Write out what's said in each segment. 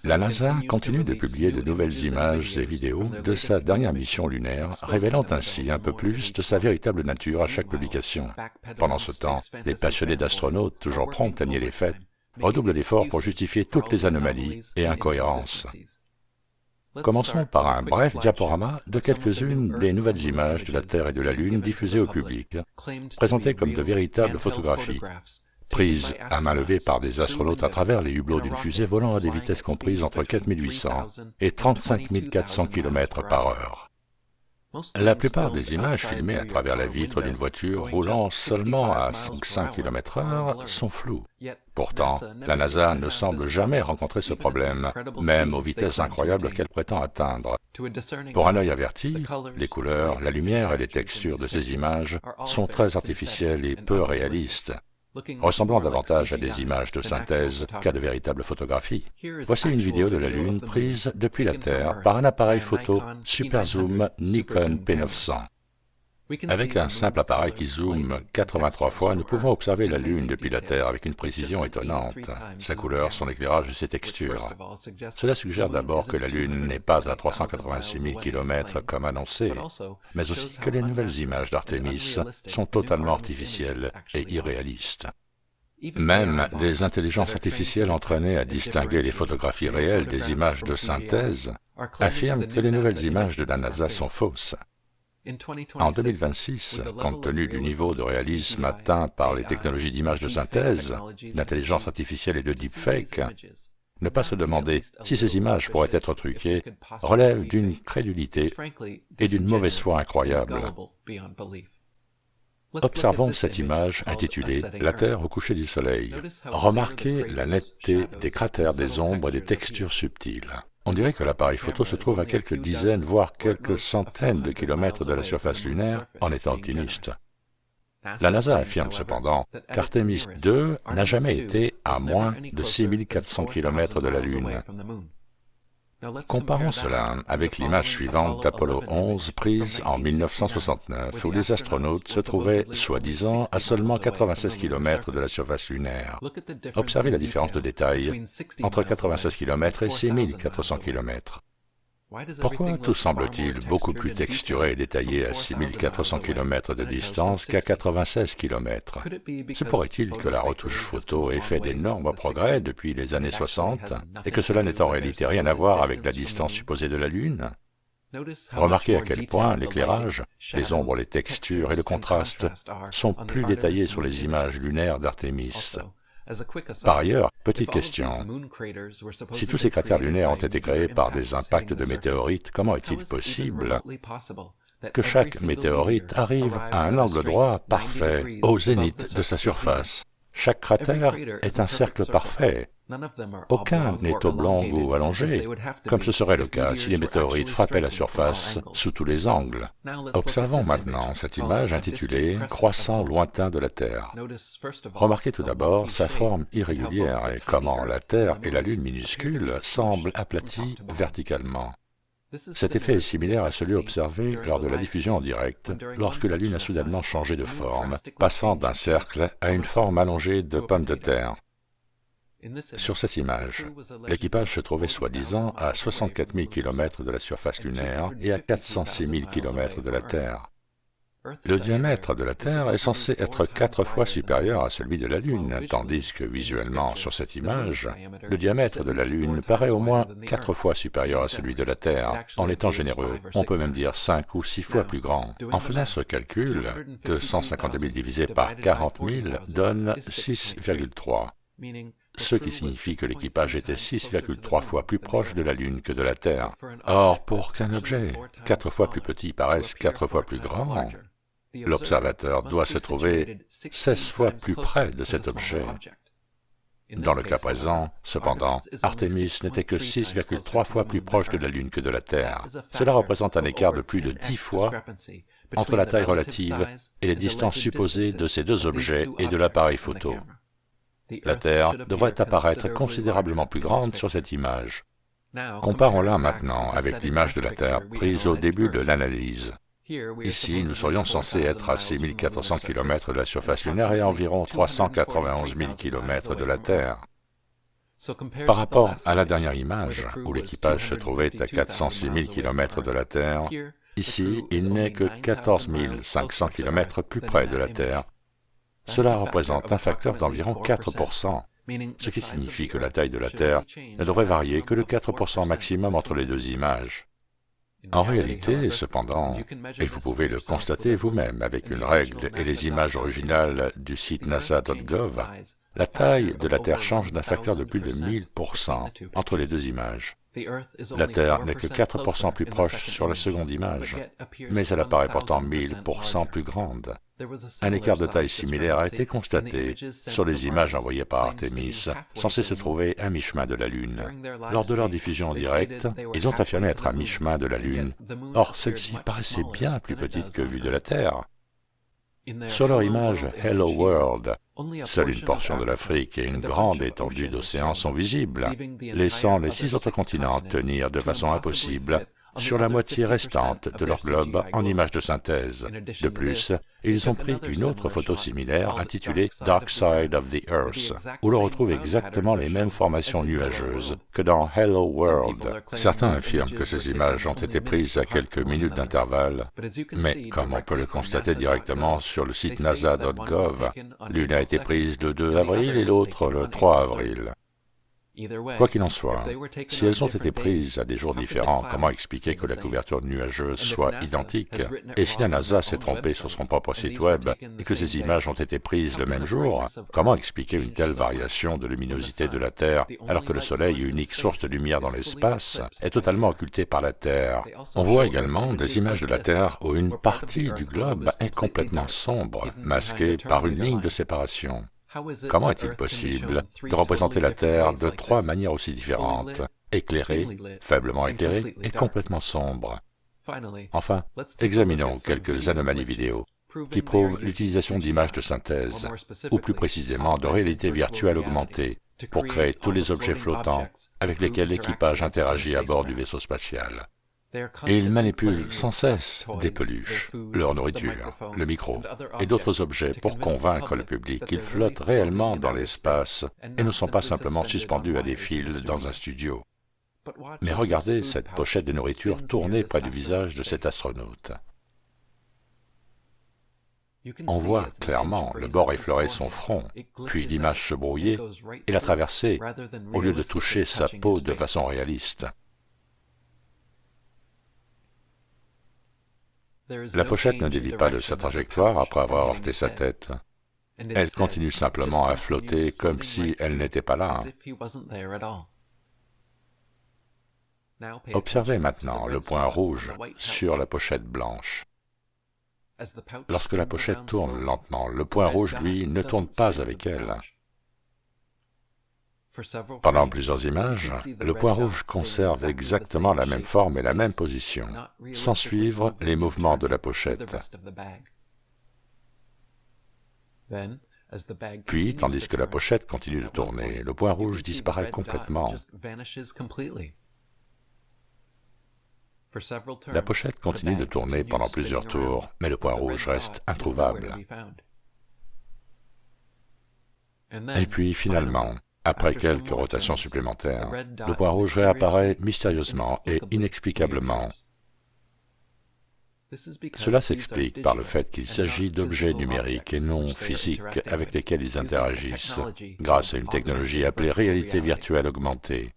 La NASA continue de publier de nouvelles images et vidéos de sa dernière mission lunaire, révélant ainsi un peu plus de sa véritable nature à chaque publication. Pendant ce temps, les passionnés d'astronautes, toujours prompts à nier les faits, redoublent d'efforts pour justifier toutes les anomalies et incohérences. Commençons par un bref diaporama de quelques-unes des nouvelles images de la Terre et de la Lune diffusées au public, présentées comme de véritables photographies, prises à main levée par des astronautes à travers les hublots d'une fusée volant à des vitesses comprises entre 4800 et 35 400 km par heure. La plupart des images filmées à travers la vitre d'une voiture roulant seulement à 5 km/h sont floues. Pourtant, la NASA ne semble jamais rencontrer ce problème, même aux vitesses incroyables qu'elle prétend atteindre. Pour un œil averti, les couleurs, la lumière et les textures de ces images sont très artificielles et peu réalistes, ressemblant davantage à des images de synthèse qu'à de véritables photographies. Voici une vidéo de la Lune prise depuis la Terre par un appareil photo Super Zoom Nikon P900. Avec un simple appareil qui zoome 83 fois, nous pouvons observer la Lune depuis la Terre avec une précision étonnante. Sa couleur, son éclairage et ses textures. Cela suggère d'abord que la Lune n'est pas à 386 000 km comme annoncé, mais aussi que les nouvelles images d'Artemis sont totalement artificielles et irréalistes. Même des intelligences artificielles entraînées à distinguer les photographies réelles des images de synthèse affirment que les nouvelles images de la NASA sont fausses. En 2026, compte tenu du niveau de réalisme atteint par les technologies d'image de synthèse, d'intelligence artificielle et de deepfake, ne pas se demander si ces images pourraient être truquées relève d'une crédulité et d'une mauvaise foi incroyable. Observons cette image intitulée « La Terre au coucher du Soleil ». Remarquez la netteté des cratères, des ombres et des textures subtiles. On dirait que l'appareil photo se trouve à quelques dizaines, voire quelques centaines de kilomètres de la surface lunaire, en étant optimiste. La NASA affirme cependant qu'Artemis II n'a jamais été à moins de 6400 km de la Lune. Comparons cela avec l'image suivante d'Apollo 11 prise en 1969, où les astronautes se trouvaient, soi-disant, à seulement 96 km de la surface lunaire. Observez la différence de détail entre 96 km et 6400 km. Pourquoi tout semble-t-il beaucoup plus texturé et détaillé à 6400 km de distance qu'à 96 km? Se pourrait-il que la retouche photo ait fait d'énormes progrès depuis les années 60 et que cela n'ait en réalité rien à voir avec la distance supposée de la Lune? Remarquez à quel point l'éclairage, les ombres, les textures et le contraste sont plus détaillés sur les images lunaires d'Artemis. Par ailleurs, petite question, si tous ces cratères lunaires ont été créés par des impacts de météorites, comment est-il possible que chaque météorite arrive à un angle droit parfait au zénith de sa surface? Chaque cratère est un cercle parfait. Aucun n'est oblong ou allongé, comme ce serait le cas si les météorites frappaient la surface sous tous les angles. Observons maintenant cette image intitulée « Croissant lointain de la Terre ». Remarquez tout d'abord sa forme irrégulière et comment la Terre et la Lune minuscule semblent aplaties verticalement. Cet effet est similaire à celui observé lors de la diffusion en direct, lorsque la Lune a soudainement changé de forme, passant d'un cercle à une forme allongée de pomme de terre. Sur cette image, l'équipage se trouvait soi-disant à 64 000 km de la surface lunaire et à 406 000 km de la Terre. Le diamètre de la Terre est censé être 4 fois supérieur à celui de la Lune, tandis que visuellement sur cette image, le diamètre de la Lune paraît au moins 4 fois supérieur à celui de la Terre. En étant généreux, on peut même dire 5 ou 6 fois plus grand. En faisant ce calcul, 252 000 divisé par 40 000 donne 6,3. Ce qui signifie que l'équipage était 6,3 fois plus proche de la Lune que de la Terre. Or, pour qu'un objet 4 fois plus petit paraisse 4 fois plus grand, l'observateur doit se trouver 16 fois plus près de cet objet. Dans le cas présent, cependant, Artemis n'était que 6,3 fois plus proche de la Lune que de la Terre. Cela représente un écart de plus de 10 fois entre la taille relative et les distances supposées de ces deux objets et de l'appareil photo. La Terre devrait apparaître considérablement plus grande sur cette image. Comparons-la maintenant avec l'image de la Terre prise au début de l'analyse. Ici, nous serions censés être à 6400 km de la surface lunaire et à environ 391 000 km de la Terre. Par rapport à la dernière image, où l'équipage se trouvait à 406 000 km de la Terre, ici, il n'est que 14 500 km plus près de la Terre. Cela représente un facteur d'environ 4%, ce qui signifie que la taille de la Terre ne devrait varier que de 4% maximum entre les deux images. En réalité, cependant, et vous pouvez le constater vous-même avec une règle et les images originales du site nasa.gov, la taille de la Terre change d'un facteur de plus de 1000% entre les deux images. La Terre n'est que 4% plus proche sur la seconde image, mais elle apparaît pourtant 1000% plus grande. Un écart de taille similaire a été constaté sur les images envoyées par Artemis, censées se trouver à mi-chemin de la Lune. Lors de leur diffusion en direct, ils ont affirmé être à mi-chemin de la Lune. Or, celle-ci paraissait bien plus petite que vue de la Terre. Sur leur image Hello World, seule une portion de l'Afrique et une grande étendue d'océan sont visibles, laissant les 6 autres continents tenir de façon impossible sur la moitié restante de leur globe en image de synthèse. De plus, ils ont pris une autre photo similaire intitulée « Dark Side of the Earth », où l'on retrouve exactement les mêmes formations nuageuses que dans « Hello World ». Certains affirment que ces images ont été prises à quelques minutes d'intervalle, mais comme on peut le constater directement sur le site nasa.gov, l'une a été prise le 2 avril et l'autre le 3 avril. Quoi qu'il en soit, si elles ont été prises à des jours différents, comment expliquer que la couverture nuageuse soit identique? Et si la NASA s'est trompée sur son propre site web et que ces images ont été prises le même jour, comment expliquer une telle variation de luminosité de la Terre alors que le Soleil, unique source de lumière dans l'espace, est totalement occulté par la Terre? On voit également des images de la Terre où une partie du globe est complètement sombre, masquée par une ligne de séparation. Comment est-il possible de représenter la Terre de 3 manières aussi différentes, éclairée, faiblement éclairée et complètement sombre? Enfin, examinons quelques anomalies vidéo qui prouvent l'utilisation d'images de synthèse, ou plus précisément de réalité virtuelle augmentée, pour créer tous les objets flottants avec lesquels l'équipage interagit à bord du vaisseau spatial. Et ils manipulent sans cesse des peluches, leur nourriture, le micro et d'autres objets pour convaincre le public qu'ils flottent réellement dans l'espace et ne sont pas simplement suspendus à des fils dans un studio. Mais regardez cette pochette de nourriture tournée près du visage de cet astronaute. On voit clairement le bord effleurer son front, puis l'image se brouiller et la traverser, au lieu de toucher sa peau de façon réaliste. La pochette ne dévie pas de sa trajectoire après avoir heurté sa tête. Elle continue simplement à flotter comme si elle n'était pas là. Observez maintenant le point rouge sur la pochette blanche. Lorsque la pochette tourne lentement, le point rouge, lui, ne tourne pas avec elle. Pendant plusieurs images, le point rouge conserve exactement la même forme et la même position, sans suivre les mouvements de la pochette. Puis, tandis que la pochette continue de tourner, le point rouge disparaît complètement. La pochette continue de tourner pendant plusieurs tours, mais le point rouge reste introuvable. Et puis, finalement, après quelques rotations supplémentaires, le point rouge réapparaît mystérieusement et inexplicablement. Cela s'explique par le fait qu'il s'agit d'objets numériques et non physiques avec lesquels ils interagissent, grâce à une technologie appelée réalité virtuelle augmentée.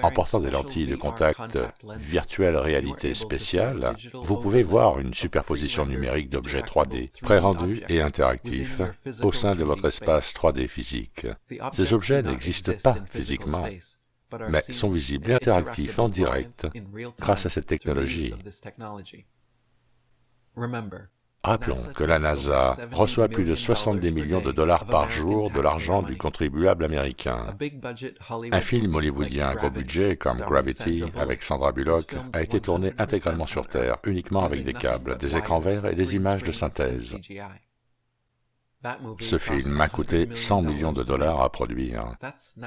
En portant des lentilles de contact virtuelle réalité spéciale, vous pouvez voir une superposition numérique d'objets 3D, pré-rendus et interactifs, au sein de votre espace 3D physique. Ces objets n'existent pas physiquement, mais sont visibles et interactifs en direct grâce à cette technologie. Rappelons que la NASA reçoit plus de 70 millions de dollars par jour de l'argent du contribuable américain. Un film hollywoodien à gros budget comme Gravity avec Sandra Bullock a été tourné intégralement sur Terre, uniquement avec des câbles, des écrans verts et des images de synthèse. Ce film a coûté 100 millions de dollars à produire.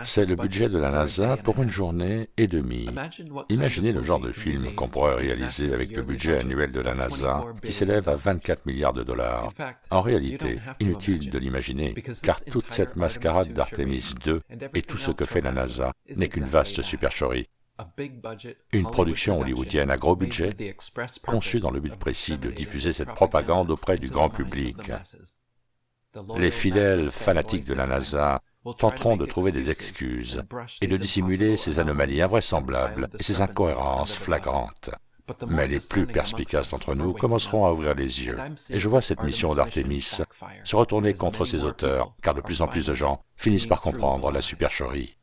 C'est le budget de la NASA pour une journée et demie. Imaginez le genre de film qu'on pourrait réaliser avec le budget annuel de la NASA qui s'élève à 24 milliards de dollars. En réalité, inutile de l'imaginer, car toute cette mascarade d'Artemis II et tout ce que fait la NASA n'est qu'une vaste supercherie. Une production hollywoodienne à gros budget, conçue dans le but précis de diffuser cette propagande auprès du grand public. Les fidèles fanatiques de la NASA tenteront de trouver des excuses et de dissimuler ces anomalies invraisemblables et ces incohérences flagrantes. Mais les plus perspicaces d'entre nous commenceront à ouvrir les yeux. Et je vois cette mission d'Artemis se retourner contre ses auteurs, car de plus en plus de gens finissent par comprendre la supercherie.